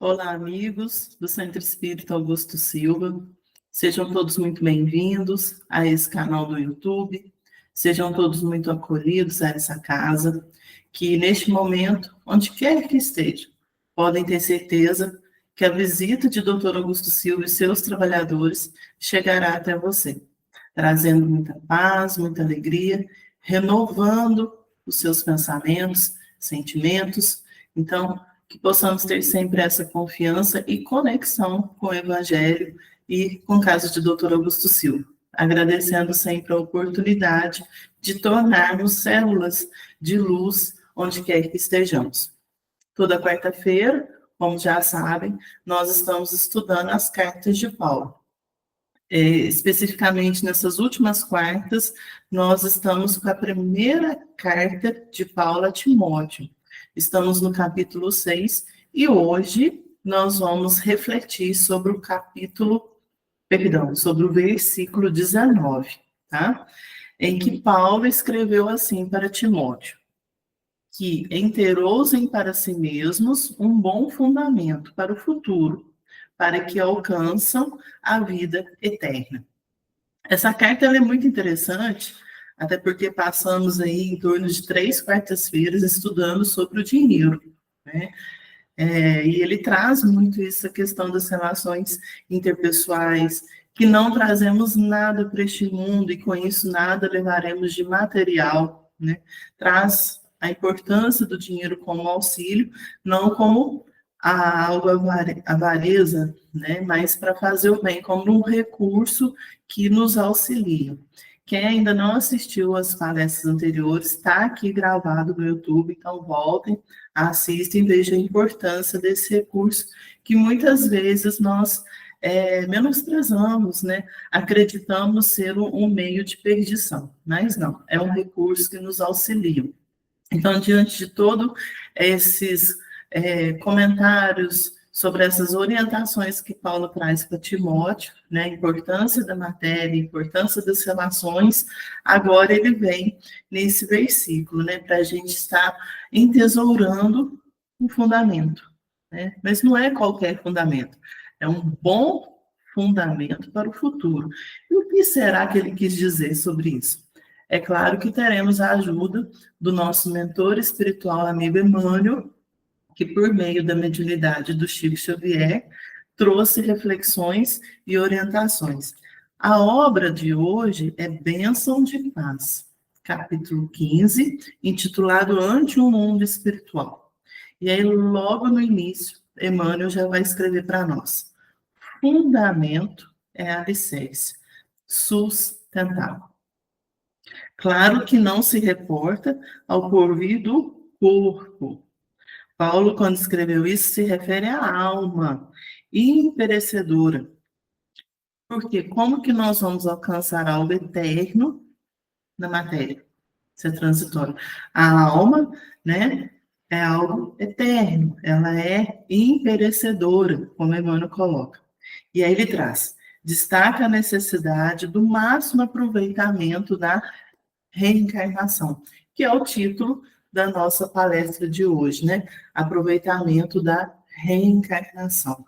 Olá, amigos do Centro Espírita Augusto Silva. Sejam todos muito bem-vindos a esse canal do YouTube. Sejam todos muito acolhidos a essa casa, que neste momento, onde quer que esteja, podem ter certeza que a visita de Dr. Augusto Silva e seus trabalhadores chegará até você, trazendo muita paz, muita alegria, renovando os seus pensamentos, sentimentos. Então, que possamos ter sempre essa confiança e conexão com o Evangelho e com o caso de Dr. Augusto Silva, agradecendo sempre a oportunidade de tornarmos células de luz onde quer que estejamos. Toda quarta-feira, como já sabem, nós estamos estudando as cartas de Paulo. Especificamente nessas últimas quartas, nós estamos com a primeira carta de Paulo a Timóteo. Estamos no capítulo 6 e hoje nós vamos refletir sobre sobre o versículo 19, tá? Em que Paulo escreveu assim para Timóteo: que enterosem para si mesmos um bom fundamento para o futuro, para que alcançam a vida eterna. Essa carta ela é muito interessante, até porque passamos aí em torno de 3 quartas-feiras estudando sobre o dinheiro, né? E ele traz muito essa questão das relações interpessoais, que não trazemos nada para este mundo e com isso nada levaremos de material, né? Traz a importância do dinheiro como auxílio, não como algo avareza, né? Mas para fazer o bem, como um recurso que nos auxilia. Quem ainda não assistiu às palestras anteriores, está aqui gravado no YouTube, então voltem, assistem e vejam a importância desse recurso que muitas vezes nós menosprezamos, né? Acreditamos ser um meio de perdição, mas não, é um recurso que nos auxilia. Então, diante de todos esses comentários sobre essas orientações que Paulo traz para Timóteo, né, a importância da matéria, a importância das relações, agora ele vem nesse versículo, né, para a gente estar entesourando um fundamento, né, mas não é qualquer fundamento, é um bom fundamento para o futuro. E o que será que ele quis dizer sobre isso? É claro que teremos a ajuda do nosso mentor espiritual, amigo Emmanuel, que por meio da mediunidade do Chico Xavier, trouxe reflexões e orientações. A obra de hoje é Bênção de Paz, capítulo 15, intitulado Ante um Mundo Espiritual. E aí, logo no início, Emmanuel já vai escrever para nós: fundamento é alicerce, sustentável. Claro que não se reporta ao porvir do corpo. Paulo, quando escreveu isso, se refere à alma imperecedora. Porque como que nós vamos alcançar algo eterno na matéria? Isso é transitório. A alma, né, é algo eterno. Ela é imperecedora, como Emmanuel coloca. E aí ele traz, destaca a necessidade do máximo aproveitamento da reencarnação, que é o título da nossa palestra de hoje, né? Aproveitamento da reencarnação.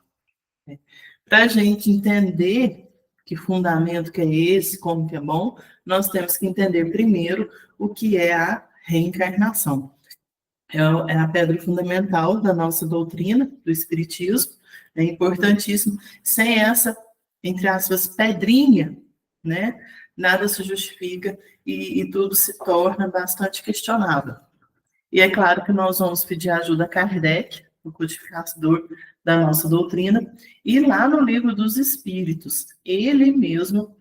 Para a gente entender que fundamento que é esse, como que é bom, nós temos que entender primeiro o que é a reencarnação. É a pedra fundamental da nossa doutrina, do Espiritismo, é importantíssimo. Sem essa, entre aspas, pedrinha, né, nada se justifica e tudo se torna bastante questionável. E é claro que nós vamos pedir ajuda a Kardec, o codificador da nossa doutrina, e lá no Livro dos Espíritos, ele mesmo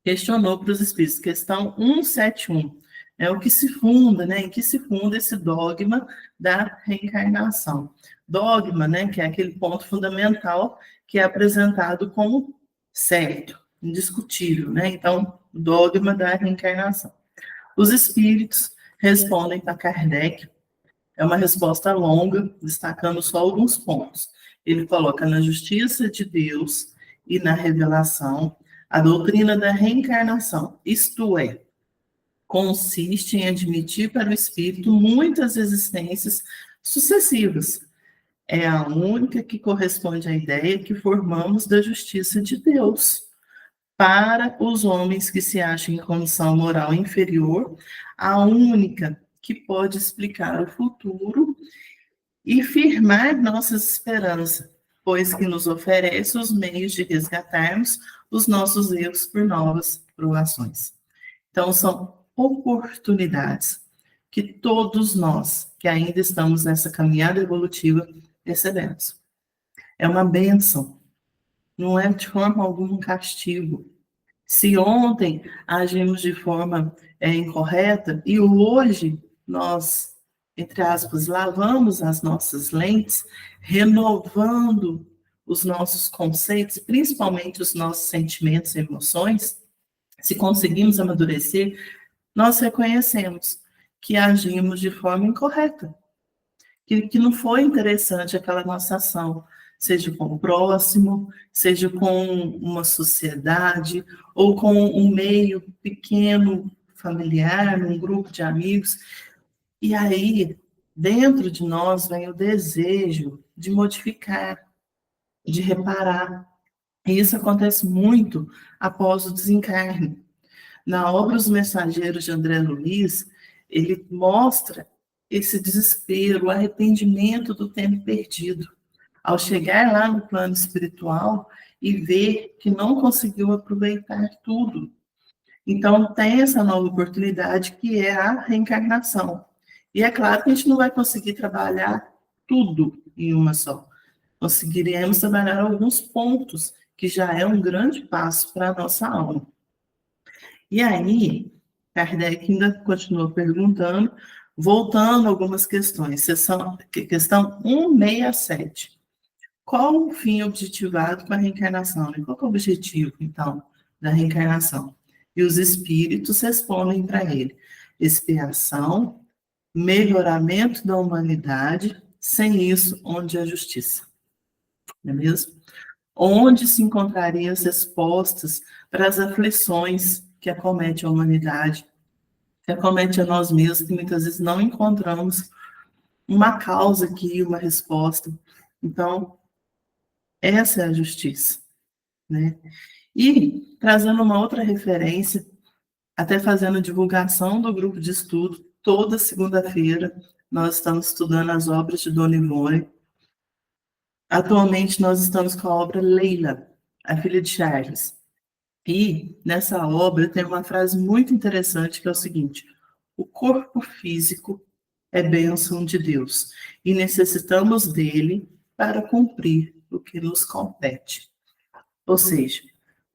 questionou para os Espíritos, questão 171, é o que se funda, né, em que se funda esse dogma da reencarnação. Dogma, né, que é aquele ponto fundamental que é apresentado como certo, indiscutível, né, então, dogma da reencarnação. Os Espíritos respondem para Kardec, é uma resposta longa, destacando só alguns pontos. Ele coloca na justiça de Deus e na revelação a doutrina da reencarnação, isto é, consiste em admitir para o espírito muitas existências sucessivas, é a única que corresponde à ideia que formamos da justiça de Deus para os homens que se acham em condição moral inferior, a única que pode explicar o futuro e firmar nossas esperanças, pois que nos oferece os meios de resgatarmos os nossos erros por novas provações. Então, são oportunidades que todos nós, que ainda estamos nessa caminhada evolutiva, recebemos. É uma bênção, não é de forma alguma um castigo. Se ontem agimos de forma incorreta e hoje nós, entre aspas, lavamos as nossas lentes, renovando os nossos conceitos, principalmente os nossos sentimentos e emoções, se conseguimos amadurecer, nós reconhecemos que agimos de forma incorreta, que não foi interessante aquela nossa ação, seja com o próximo, seja com uma sociedade, ou com um meio pequeno, familiar, um grupo de amigos. E aí, dentro de nós vem o desejo de modificar, de reparar. E isso acontece muito após o desencarne. Na obra Os Mensageiros de André Luiz, ele mostra esse desespero, o arrependimento do tempo perdido. Ao chegar lá no plano espiritual e ver que não conseguiu aproveitar tudo. Então, tem essa nova oportunidade que é a reencarnação. E é claro que a gente não vai conseguir trabalhar tudo em uma só. Conseguiremos trabalhar alguns pontos, que já é um grande passo para a nossa alma. E aí, Kardec ainda continua perguntando, voltando a algumas questões. Questão 167. Qual o fim objetivado com a reencarnação? Qual é o objetivo, então, da reencarnação? E os espíritos respondem para ele: expiação, melhoramento da humanidade, sem isso, onde a justiça? Não é mesmo? Onde se encontrariam as respostas para as aflições que acomete a humanidade, que acomete a nós mesmos, que muitas vezes não encontramos uma causa aqui, uma resposta. Então, essa é a justiça, né? E, trazendo uma outra referência, até fazendo divulgação do grupo de estudo, toda segunda-feira nós estamos estudando as obras de Dona Ivone. Atualmente nós estamos com a obra Leila, a filha de Charles. E nessa obra tem uma frase muito interessante que é o seguinte: o corpo físico é bênção de Deus e necessitamos dele para cumprir o que nos compete. Ou seja,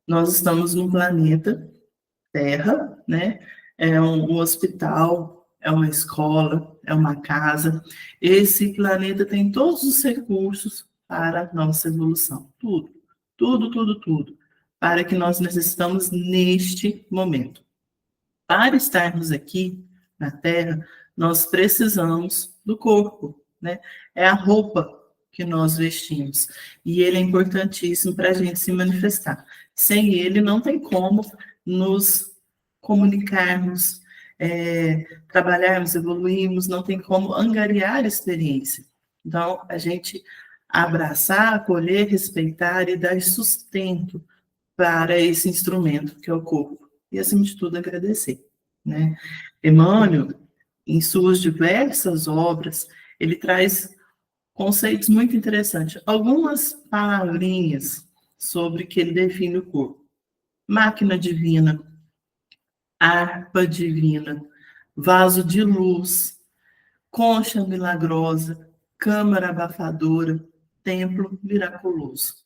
nós estamos num planeta Terra, né? É um hospital, é uma escola, é uma casa. Esse planeta tem todos os recursos para a nossa evolução. Tudo, tudo, tudo, tudo. Para que nós necessitamos neste momento. Para estarmos aqui na Terra, nós precisamos do corpo, né? É a roupa que nós vestimos. E ele é importantíssimo para a gente se manifestar. Sem ele, não tem como nos comunicarmos, trabalharmos, evoluirmos, não tem como angariar experiência. Então, a gente abraçar, acolher, respeitar e dar sustento para esse instrumento que é o corpo. E, acima de tudo, agradecer, né? Emmanuel, em suas diversas obras, ele traz conceitos muito interessantes. Algumas palavrinhas sobre que ele define o corpo. Máquina divina, harpa divina, vaso de luz, concha milagrosa, câmara abafadora, templo miraculoso.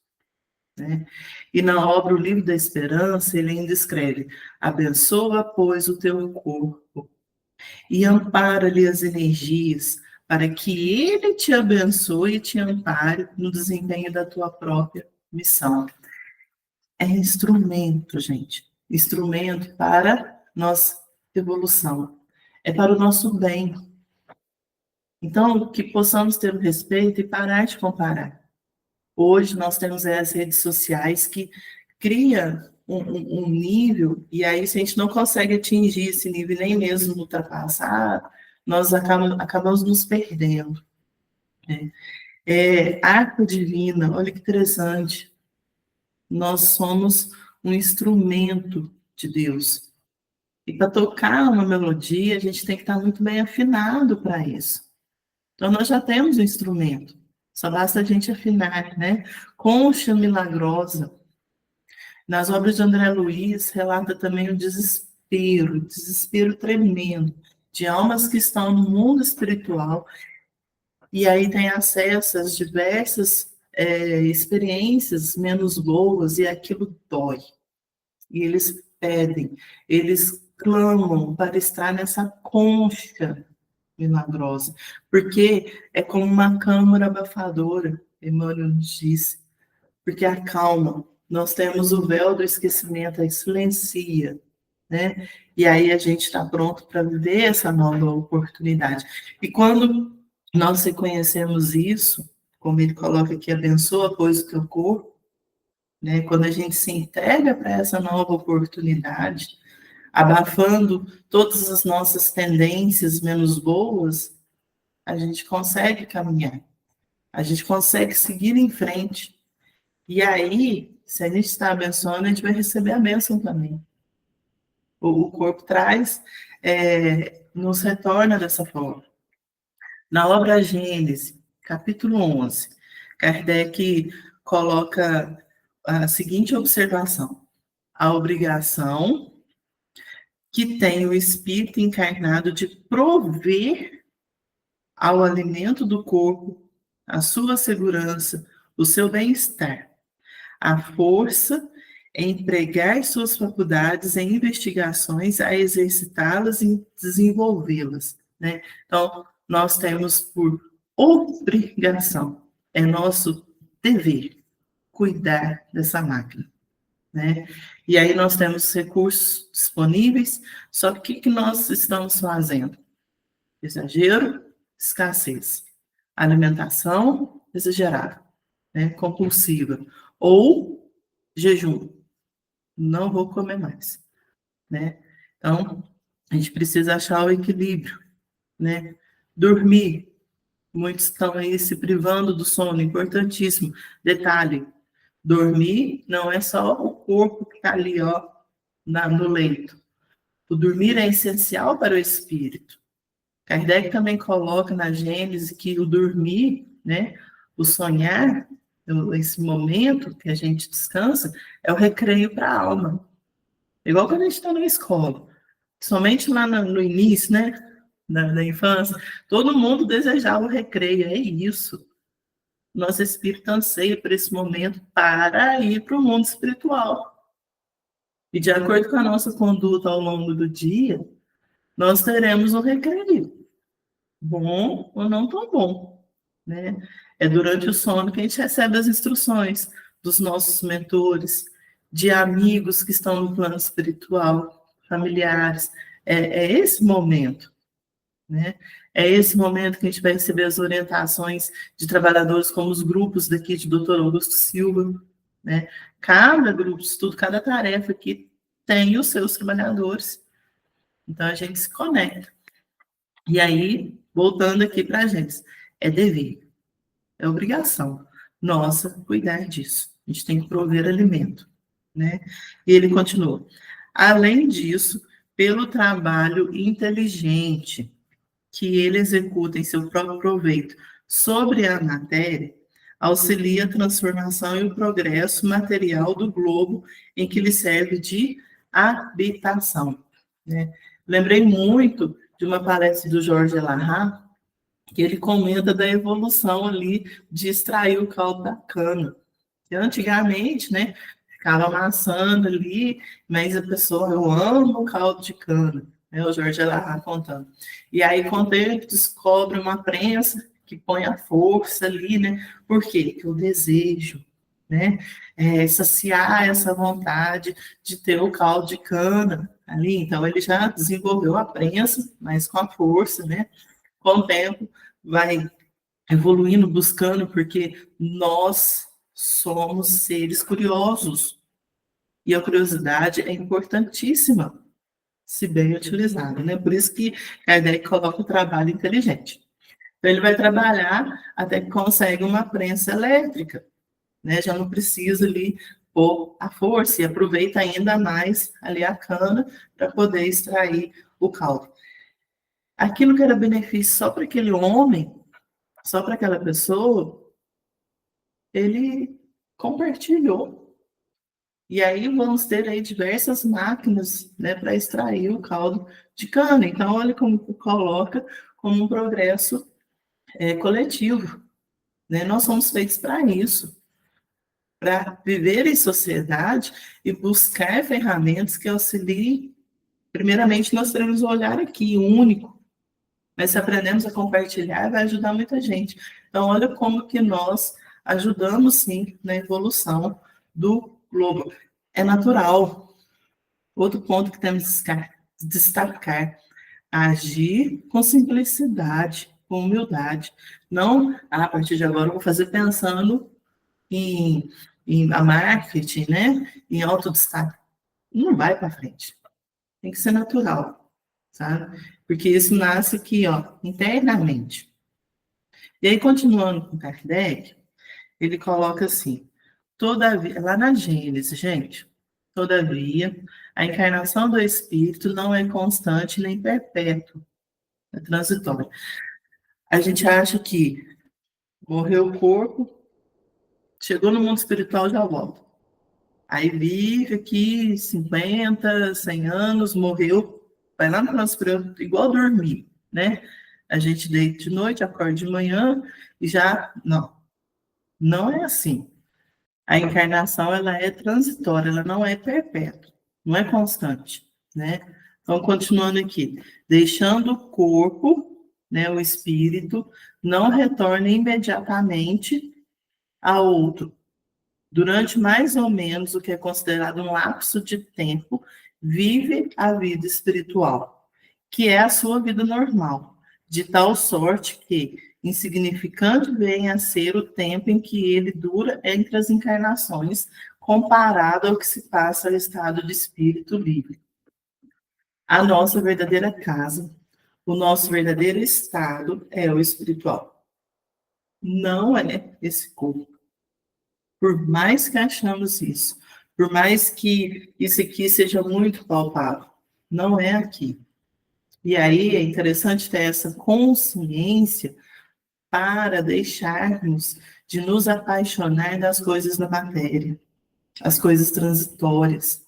Né? E na obra O Livro da Esperança, ele ainda escreve: abençoa, pois, o teu corpo e ampara-lhe as energias, para que ele te abençoe e te ampare no desempenho da tua própria missão. É instrumento, gente. Instrumento para nossa evolução. É para o nosso bem. Então, que possamos ter o respeito e parar de comparar. Hoje nós temos as redes sociais que cria um nível, e aí se a gente não consegue atingir esse nível, nem mesmo ultrapassar, nós acabamos nos perdendo. Né? Arpa divina, olha que interessante. Nós somos um instrumento de Deus. E para tocar uma melodia, a gente tem que estar muito bem afinado para isso. Então, nós já temos um instrumento. Só basta a gente afinar, né? Concha milagrosa. Nas obras de André Luiz, relata também o desespero tremendo de almas que estão no mundo espiritual e aí tem acesso às diversas experiências menos boas e aquilo dói. E eles pedem, eles clamam para estar nessa concha milagrosa, porque é como uma câmara abafadora, Emmanuel nos disse, porque acalma. Nós temos o véu do esquecimento, a silencia, né? E aí a gente está pronto para viver essa nova oportunidade. E quando nós reconhecemos isso, como ele coloca aqui, abençoa, pois, o teu corpo, né? Quando a gente se entrega para essa nova oportunidade, abafando todas as nossas tendências menos boas, a gente consegue caminhar, a gente consegue seguir em frente. E aí, se a gente está abençoando, a gente vai receber a bênção também. O corpo traz, nos retorna dessa forma. Na obra Gênesis, capítulo 11, Kardec coloca a seguinte observação: a obrigação que tem o espírito encarnado de prover ao alimento do corpo a sua segurança, o seu bem-estar, a força em empregar suas faculdades em investigações, a exercitá-las e desenvolvê-las, né? Então, nós temos por obrigação, é nosso dever cuidar dessa máquina, né? E aí nós temos recursos disponíveis, só que o que nós estamos fazendo? Exagero, escassez. Alimentação exagerada, né? Compulsiva. Ou jejum. Não vou comer mais, né? Então, a gente precisa achar o equilíbrio, né? Dormir. Muitos estão aí se privando do sono, importantíssimo. Detalhe, dormir não é só o corpo que está ali, ó, no leito. O dormir é essencial para o espírito. Kardec também coloca na Gênese que o dormir, né, o sonhar, esse momento que a gente descansa, é o recreio para a alma. Igual quando a gente está na escola. Somente lá no início, né, da infância, todo mundo desejava o recreio, é isso. Nosso espírito anseia por esse momento para ir para o mundo espiritual. E de acordo com a nossa conduta ao longo do dia, nós teremos um recreio. Bom ou não tão bom, né? É durante o sono que a gente recebe as instruções dos nossos mentores, de amigos que estão no plano espiritual, familiares. É esse momento, né? É esse momento que a gente vai receber as orientações de trabalhadores como os grupos daqui de Dr. Augusto Silva, né? Cada grupo de estudo, cada tarefa aqui tem os seus trabalhadores. Então a gente se conecta. E aí, voltando aqui para a gente, é dever, é obrigação nossa cuidar disso. A gente tem que prover alimento, né? E ele continua. Além disso, pelo trabalho inteligente que ele executa em seu próprio proveito sobre a matéria, auxilia a transformação e o progresso material do globo em que lhe serve de habitação, né? Lembrei muito de uma palestra do Jorge Elahá, que ele comenta da evolução ali de extrair o caldo da cana. Que antigamente, né, ficava amassando ali, mas a pessoa, eu amo o caldo de cana, né, o Jorge Elahá contando. E aí, com o tempo, descobre uma prensa que põe a força ali, né? Por quê? Porque o desejo, né? Saciar essa vontade de ter o caldo de cana ali. Então, ele já desenvolveu a prensa, mas com a força, né? Com o tempo, vai evoluindo, buscando, porque nós somos seres curiosos. E a curiosidade é importantíssima, se bem utilizada, né? Por isso que Kardec coloca o trabalho inteligente. Então, ele vai trabalhar até que consegue uma prensa elétrica, né? Já não precisa ali pôr a força e aproveita ainda mais ali a cana para poder extrair o caldo. Aquilo que era benefício só para aquele homem, só para aquela pessoa, ele compartilhou. E aí vamos ter aí diversas máquinas, né, para extrair o caldo de cana. Então, olha como coloca como um progresso coletivo, né? Nós somos feitos para isso, para viver em sociedade e buscar ferramentas que auxiliem. Primeiramente, nós teremos um olhar aqui, único, mas se aprendemos a compartilhar, vai ajudar muita gente. Então, olha como que nós ajudamos, sim, na evolução do globo. É natural. Outro ponto que temos que destacar, agir com simplicidade, com humildade. Não, a partir de agora eu vou fazer pensando em a marketing, né? Em autodestaque. Não vai para frente. Tem que ser natural, sabe? Porque isso nasce aqui, ó, internamente. E aí, continuando com Kardec, ele coloca assim, todavia, lá na Gênesis, gente, todavia, a encarnação do Espírito não é constante nem perpétua, é transitória. A gente acha que morreu o corpo, chegou no mundo espiritual, já volta. Aí vive aqui 50, 100 anos, morreu, vai lá no plano superior, igual dormir, né? A gente deita de noite, acorda de manhã e já... Não, não é assim. A encarnação, ela é transitória, ela não é perpétua, não é constante, né? Então, continuando aqui, deixando o corpo, né, o espírito, não retorna imediatamente a outro. Durante mais ou menos o que é considerado um lapso de tempo, vive a vida espiritual, que é a sua vida normal, de tal sorte que insignificante vem a ser o tempo em que ele dura entre as encarnações, comparado ao que se passa no estado de espírito livre. A nossa verdadeira casa, o nosso verdadeiro estado é o espiritual. Não é esse corpo. Por mais que achamos isso, por mais que isso aqui seja muito palpável, não é aqui. E aí é interessante ter essa consciência para deixarmos de nos apaixonar das coisas da matéria, as coisas transitórias.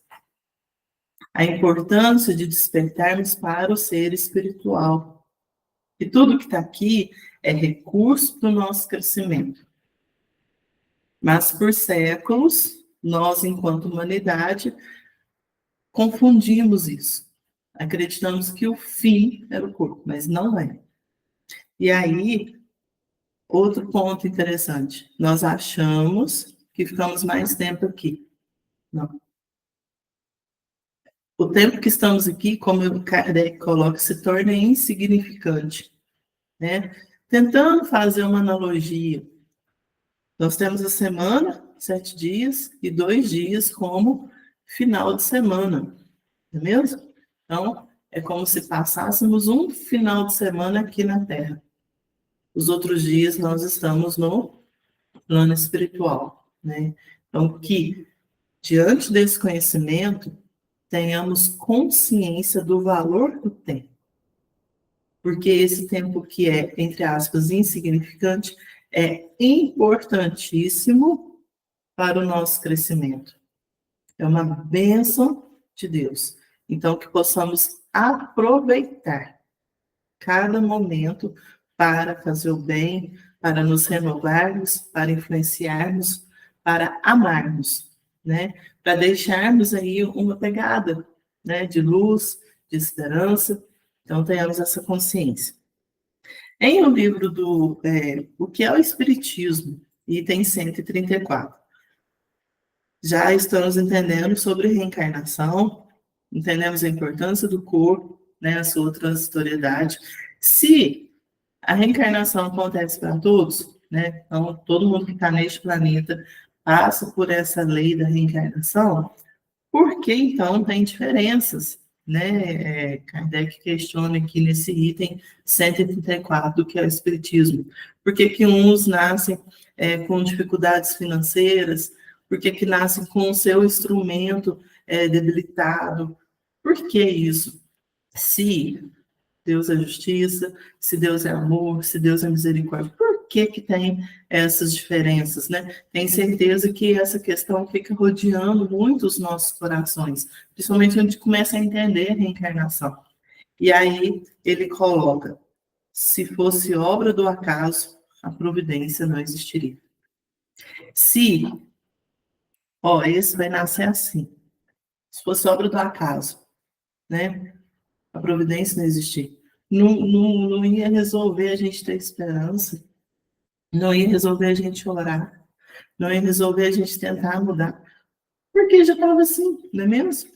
A importância de despertarmos para o ser espiritual. E tudo que está aqui é recurso para o nosso crescimento. Mas por séculos, nós, enquanto humanidade, confundimos isso. Acreditamos que o fim era o corpo, mas não é. E aí, outro ponto interessante, nós achamos que ficamos mais tempo aqui. Não. O tempo que estamos aqui, como o Kardec coloca, se torna insignificante, né? Tentando fazer uma analogia, nós temos a semana, 7 dias, e 2 dias como final de semana, não é mesmo? Então, é como se passássemos um final de semana aqui na Terra. Os outros dias nós estamos no plano espiritual, né? Então, que diante desse conhecimento, tenhamos consciência do valor do tempo. Porque esse tempo que é, entre aspas, insignificante, é importantíssimo para o nosso crescimento. É uma bênção de Deus. Então, que possamos aproveitar cada momento para fazer o bem, para nos renovarmos, para influenciarmos, para amarmos, né? Para deixarmos aí uma pegada, né, de luz, de esperança. Então, tenhamos essa consciência. Em o livro do O que é o Espiritismo, item 134, já estamos entendendo sobre reencarnação, entendemos a importância do corpo, né, a sua transitoriedade. Se a reencarnação acontece para todos, né? Então, todo mundo que está neste planeta passa por essa lei da reencarnação. Por que, então, tem diferenças né, Kardec questiona aqui nesse item 134, que é o Espiritismo. Por que que uns nascem com dificuldades financeiras? Por que que nascem com o seu instrumento debilitado? Por que isso? Se Deus é justiça, se Deus é amor, se Deus é misericórdia, por que que tem essas diferenças, né? Tenho certeza que essa questão fica rodeando muito os nossos corações, principalmente quando a gente começa a entender a reencarnação. E aí ele coloca, se fosse obra do acaso, a providência não existiria. Se, esse vai nascer assim, se fosse obra do acaso, né? A providência não existir. Não ia resolver a gente ter esperança, não ia resolver a gente orar, não ia resolver a gente tentar mudar, porque já estava assim, não é mesmo?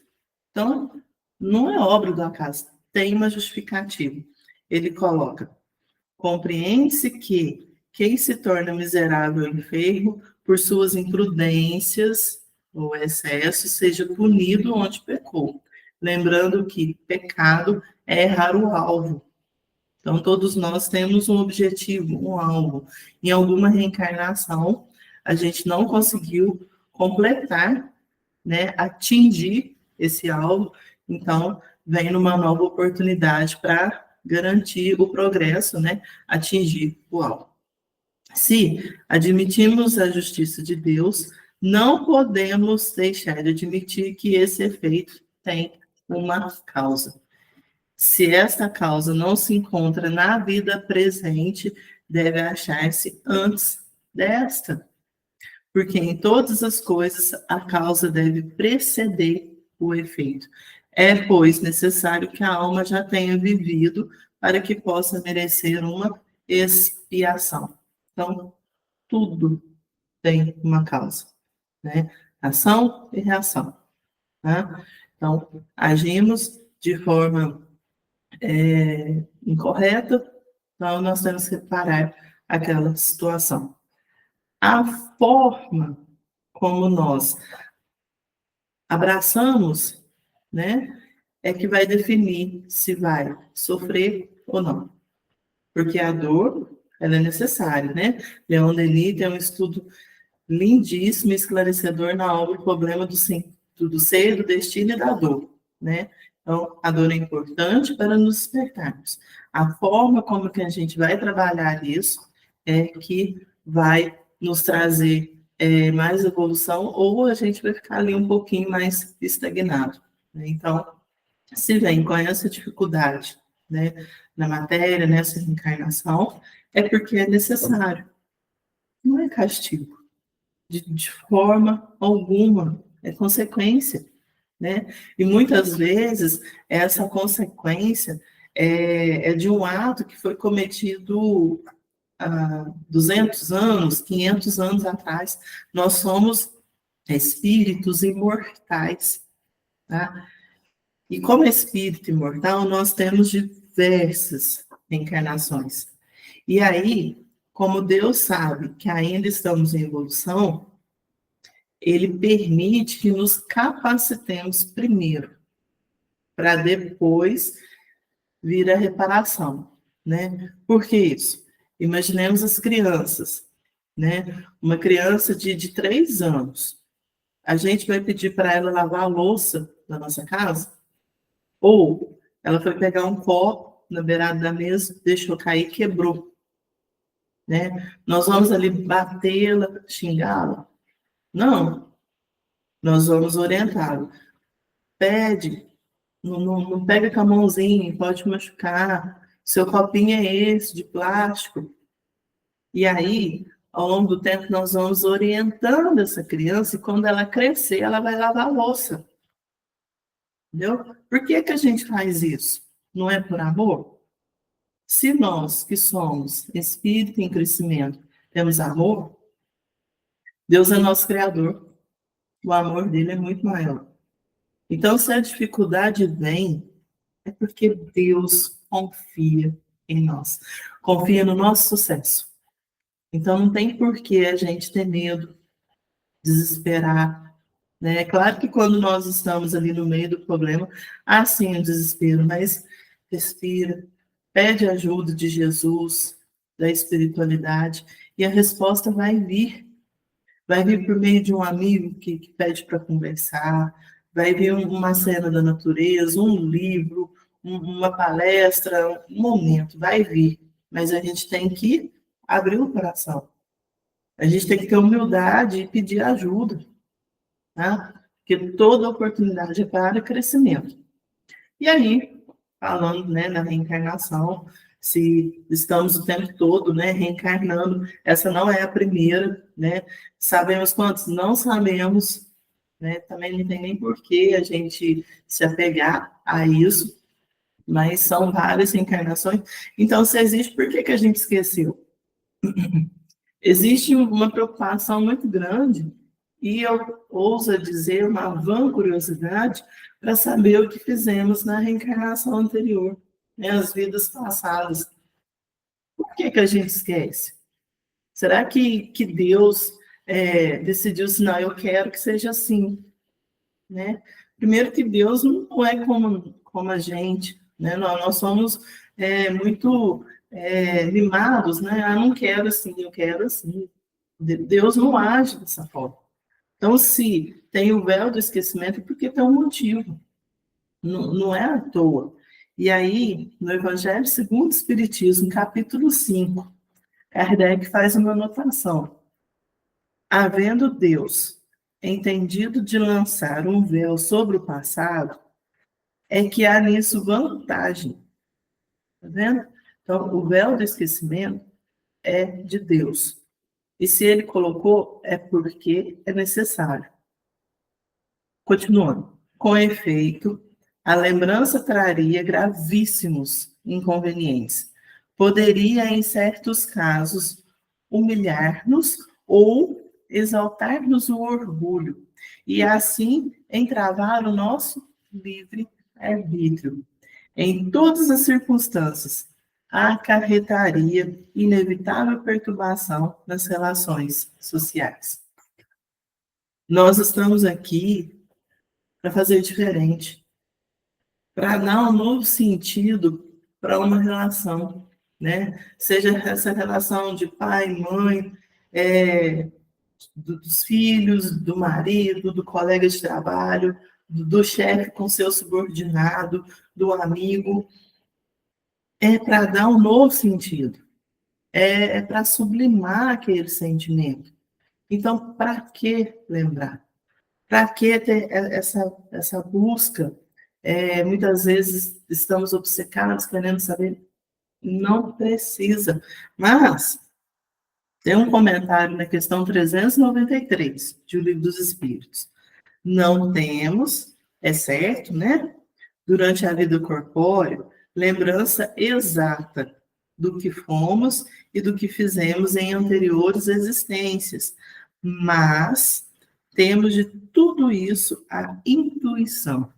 Então, não é obra do acaso, tem uma justificativa. Ele coloca, compreende-se que quem se torna miserável e enfermo por suas imprudências ou excessos seja punido onde pecou. Lembrando que pecado é errar o alvo. Então, todos nós temos um objetivo, um alvo. Em alguma reencarnação, a gente não conseguiu completar, né, atingir esse alvo, então vem numa nova oportunidade para garantir o progresso, né, atingir o alvo. Se admitimos a justiça de Deus, não podemos deixar de admitir que esse efeito tem uma causa. Se esta causa não se encontra na vida presente, deve achar-se antes desta. Porque em todas as coisas a causa deve preceder o efeito. É, pois, necessário que a alma já tenha vivido para que possa merecer uma expiação. Então, tudo tem uma causa, né? Ação e reação. Tá? Então, agimos de forma incorreta, então nós temos que parar aquela situação. A forma como nós abraçamos, né, é que vai definir se vai sofrer ou não. Porque a dor, ela é necessária, né? Leon Denis tem um estudo lindíssimo e esclarecedor na obra O Problema do Ser, do Destino e da Dor, né? Então, a dor é importante para nos despertarmos. A forma como que a gente vai trabalhar isso é que vai nos trazer mais evolução ou a gente vai ficar ali um pouquinho mais estagnado, né? Então, se vem com essa dificuldade, né, na matéria, nessa reencarnação, é porque é necessário. Não é castigo. De forma alguma, é consequência, né? E muitas vezes essa consequência é de um ato que foi cometido há 200 anos, 500 anos atrás. Nós somos espíritos imortais, tá? E como espírito imortal, nós temos diversas encarnações. E aí, como Deus sabe que ainda estamos em evolução, ele permite que nos capacitemos primeiro, para depois vir a reparação, né? Por que isso? Imaginemos as crianças, né? Uma criança de 3 anos, a gente vai pedir para ela lavar a louça da nossa casa? Ou ela foi pegar um copo na beirada da mesa, deixou cair, quebrou, né? Nós vamos ali batê-la, xingá-la? Não, nós vamos orientá-la. Pede, não pega com a mãozinha, pode machucar. Seu copinho é esse, de plástico. E aí, ao longo do tempo, nós vamos orientando essa criança e quando ela crescer, ela vai lavar a louça. Entendeu? Por que que a gente faz isso? Não é por amor? Se nós, que somos espírito em crescimento, temos amor, Deus é nosso Criador. O amor dele é muito maior. Então, se a dificuldade vem, é porque Deus confia em nós, confia no nosso sucesso. Então, não tem por que a gente ter medo, desesperar, né? É claro que quando nós estamos ali no meio do problema, há sim o desespero, mas respira, pede ajuda de Jesus, da espiritualidade, e a resposta vai vir. Vai vir por meio de um amigo que pede para conversar, vai vir uma cena da natureza, um livro, uma palestra, um momento, vai vir. Mas a gente tem que abrir o coração. A gente tem que ter humildade e pedir ajuda, tá? Porque toda oportunidade é para crescimento. E aí, falando, né, na reencarnação, se estamos o tempo todo, né, reencarnando, essa não é a primeira, né? Sabemos quantos? Não sabemos, né? Também não tem nem por que a gente se apegar a isso, mas são várias reencarnações. Então, se existe, por que a gente esqueceu? Existe uma preocupação muito grande, e eu ouso dizer uma vã curiosidade, para saber o que fizemos na reencarnação anterior, né, as vidas passadas. Por que a gente esquece? Será que Deus decidiu assim, não, eu quero que seja assim, né? Primeiro que Deus não é como a gente, né? Nós somos muito mimados, né? Ah, não quero assim, eu quero assim. Deus não age dessa forma. Então, se tem o véu do esquecimento, é porque tem um motivo. Não é à toa. E aí, no Evangelho segundo o Espiritismo, capítulo 5, Kardec faz uma anotação. Havendo Deus entendido de lançar um véu sobre o passado, é que há nisso vantagem. Está vendo? Então, o véu do esquecimento é de Deus. E se ele colocou, é porque é necessário. Continuando. Com efeito, a lembrança traria gravíssimos inconvenientes. Poderia, em certos casos, humilhar-nos ou exaltar-nos o orgulho, e assim entravar o nosso livre arbítrio. Em todas as circunstâncias, acarretaria inevitável perturbação nas relações sociais. Nós estamos aqui para fazer diferente, para dar um novo sentido para uma relação, né? Seja essa relação de pai, mãe, dos filhos, do marido, do colega de trabalho, do chefe com seu subordinado, do amigo, é para dar um novo sentido, é para sublimar aquele sentimento. Então, para que lembrar? Para que ter essa busca? Muitas vezes estamos obcecados, querendo saber, não precisa. Mas tem um comentário na questão 393 de O Livro dos Espíritos. Não temos, é certo, né? Durante a vida corpórea, lembrança exata do que fomos e do que fizemos em anteriores existências. Mas temos de tudo isso a intuição,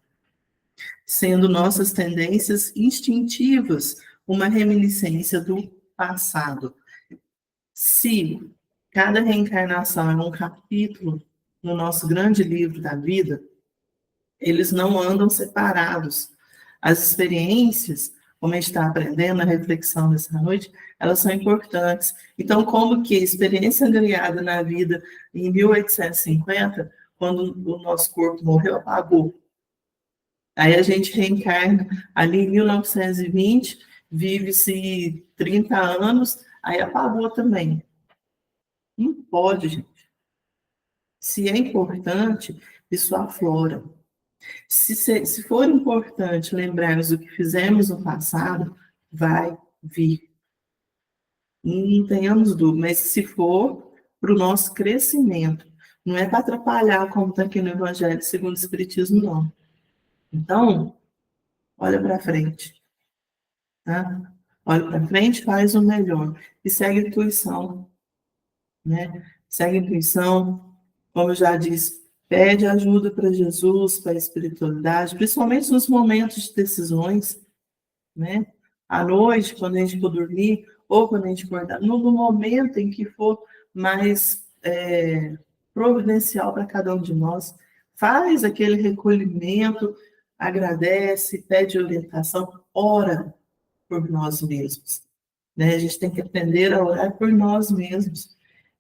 sendo nossas tendências instintivas uma reminiscência do passado. Se cada reencarnação é um capítulo no nosso grande livro da vida, eles não andam separados. As experiências, como a gente está aprendendo, a reflexão dessa noite, elas são importantes. Então, como que a experiência criada na vida em 1850, quando o nosso corpo morreu, apagou. Aí a gente reencarna ali em 1920, vive-se 30 anos, aí apagou também. Não pode, gente. Se é importante, isso aflora. Se for importante lembrarmos do que fizemos no passado, vai vir. Não tenhamos dúvida, mas se for para o nosso crescimento, não é para atrapalhar, como está aqui no Evangelho segundo o Espiritismo, não. Então, olha para frente, tá? Olha para frente, faz o melhor e segue a intuição, né? Segue a intuição, como eu já disse, pede ajuda para Jesus, para a espiritualidade, principalmente nos momentos de decisões, né? À noite, quando a gente for dormir, ou quando a gente acordar, no momento em que for mais providencial para cada um de nós, faz aquele recolhimento, agradece, pede orientação, ora por nós mesmos, né? A gente tem que aprender a orar por nós mesmos.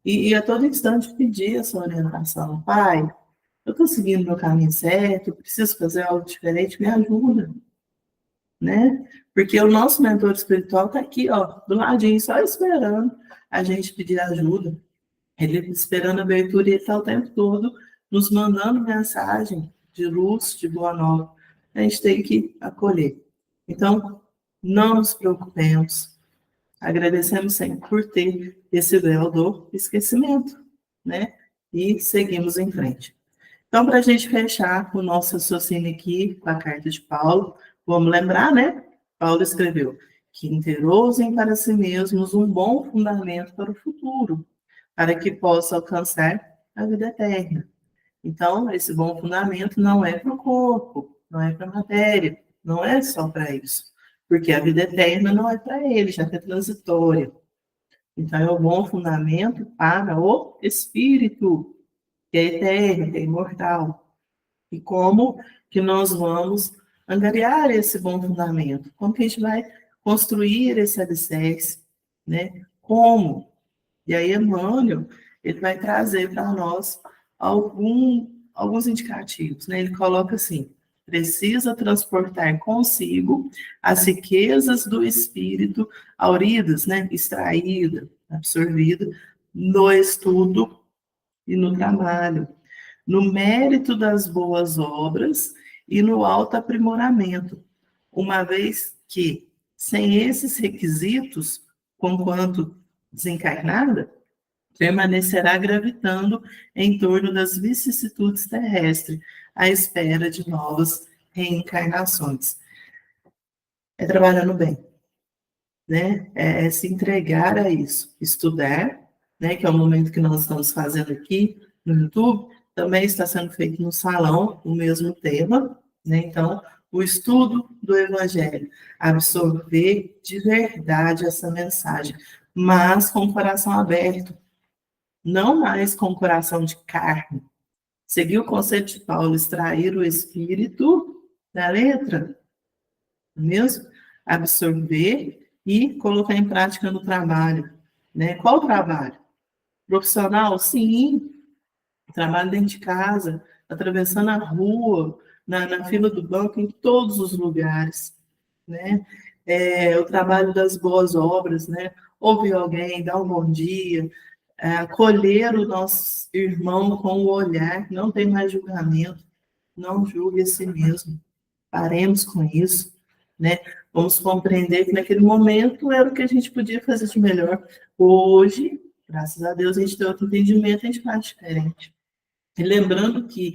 E a todo instante pedir essa orientação. Pai, eu estou seguindo meu caminho certo, eu preciso fazer algo diferente, me ajuda, né? Porque o nosso mentor espiritual está aqui, ó, do ladinho, só esperando a gente pedir ajuda. Ele esperando a abertura e ele está o tempo todo nos mandando mensagem de luz, de boa nova. A gente tem que acolher. Então, não nos preocupemos. Agradecemos sempre por ter esse véu do esquecimento, né? E seguimos em frente. Então, para a gente fechar o nosso raciocínio aqui com a carta de Paulo, vamos lembrar, né? Paulo escreveu que interosem para si mesmos um bom fundamento para o futuro, para que possa alcançar a vida eterna. Então, esse bom fundamento não é para o corpo, não é para a matéria, não é só para isso, porque a vida eterna não é para ele, já é transitória. Então, é o bom fundamento para o espírito, que é eterno, que é imortal. E como que nós vamos angariar esse bom fundamento? Como que a gente vai construir esse alicerce, né? Como? E aí, Emmanuel, ele vai trazer para nós alguns indicativos, né? Ele coloca assim: precisa transportar consigo as riquezas do espírito auridas, né? Extraída, absorvida no estudo e no trabalho, no mérito das boas obras e no autoaprimoramento, uma vez que, sem esses requisitos, conquanto desencarnada, permanecerá gravitando em torno das vicissitudes terrestres, à espera de novas reencarnações. É trabalhando bem, né? É se entregar a isso, estudar, né? Que é o momento que nós estamos fazendo aqui no YouTube, também está sendo feito no salão, o mesmo tema, né? Então, o estudo do Evangelho, absorver de verdade essa mensagem, mas com o coração aberto, não mais com o coração de carne. Seguir o conceito de Paulo, extrair o espírito da letra, mesmo? Absorver e colocar em prática no trabalho, né? Qual trabalho? Profissional? Sim. Trabalho dentro de casa, atravessando a rua, na fila do banco, em todos os lugares, né? O trabalho das boas obras, né? Ouvir alguém, dar um bom dia, acolher o nosso irmão com o olhar, não tem mais julgamento, não julgue a si mesmo, paremos com isso, né? Vamos compreender que naquele momento era o que a gente podia fazer de melhor. Hoje, graças a Deus, a gente tem outro entendimento, a gente faz diferente. E lembrando que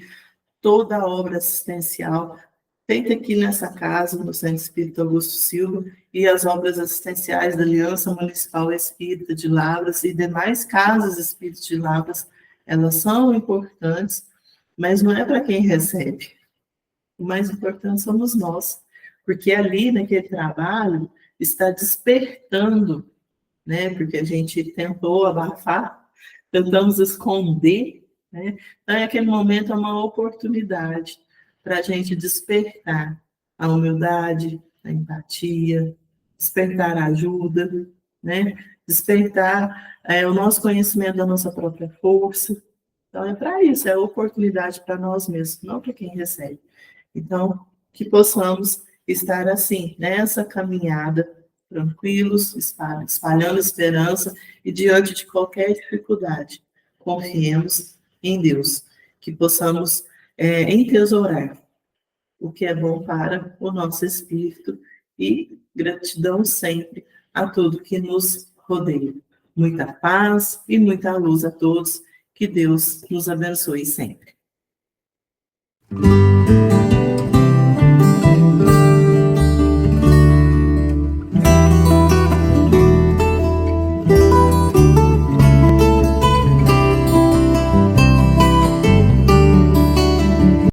toda a obra assistencial feita aqui nessa casa, no Centro Espírita Augusto Silva, e as obras assistenciais da Aliança Municipal Espírita de Lavras e demais casas espíritas de Lavras, elas são importantes, mas não é para quem recebe. O mais importante somos nós, porque ali, naquele trabalho, está despertando, né? Porque a gente tentou abafar, tentamos esconder, né? Então, aquele momento é uma oportunidade para a gente despertar a humildade, a empatia, despertar a ajuda, né? Despertar o nosso conhecimento da nossa própria força. Então, é para isso, é oportunidade para nós mesmos, não para quem recebe. Então, que possamos estar assim, nessa caminhada, tranquilos, espalhando esperança e diante de qualquer dificuldade, confiemos em Deus, que possamos entesourar o que é bom para o nosso espírito e gratidão sempre a tudo que nos rodeia. Muita paz e muita luz a todos, que Deus nos abençoe sempre.